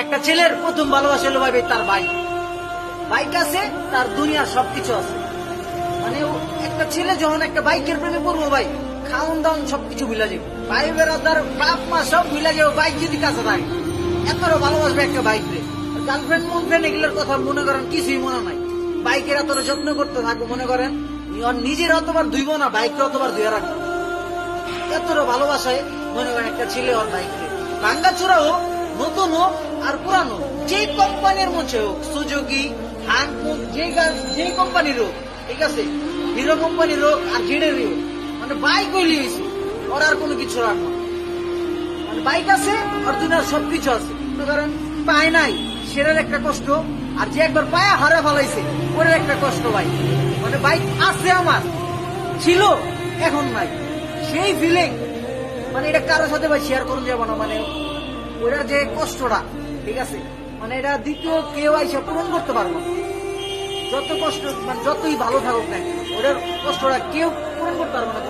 একটা ছেলের প্রথম ভালোবাসা হলো ভাই তার বাইক। বাইক আছে, তার দুনিয়ার সবকিছু আছে। মানে একটা ছেলে যখন একটা বাইকের প্রেমে পড়বো ভাই, খাওন দাওন সবকিছু ভুলা যাবে, ভাই বেড়াদার বাপ মা সব ভুলা যাবে, বাইক যদি কাছে থাকে। এতটা ভালোবাসবে একটা বাইক রে। গার্লফ্রেন্ড মন ফ্রেন্ড এগুলোর কথা মনে করেন কিছুই মনে নাই। বাইকের এতটা যত্ন করতে থাকবো, মনে করেন নিজের অতবার ধুইব না, বাইককে অতবার ধুয়ে রাখবো। এতটা ভালোবাসায় মনে করেন একটা ছেলে ওর বাইকে ভাঙ্গা চূড়া হোক, নতুন হোক আর পুরানো, যে কোম্পানির মধ্যে হোক, সুজুকি হ্যান্ডমুন, যে কোম্পানির হোক, ঠিক আছে, হিরো কোম্পানির হোক আর জেডেরই হোক, মানে বাইক হইলি হয়েছে ওর, আর কোনো কিছু রাখবো। মানে বাইক আছে আর দুনিয়ার সবকিছু আছে। মনে করেন পায় নাই, সেটার একটা কষ্ট, আর যে একবার পায়ে হারে ফেলাইছে ওটার একটা কষ্ট ভাই। মানে বাইক আছে আমার, ছিল, এখন নাই, সেই ফিলিং মানে এটা কারোর সাথে ভাই শেয়ার করুন যাবো না। মানে ওটা যে কষ্টটা, ঠিক আছে, মানে এটা দ্বিতীয় কেউ আইসা পূরণ করতে পারবো না। যত কষ্ট মানে যতই ভালো থাকুক না, ওটার কষ্টটা কেউ পূরণ করতে পারবো না।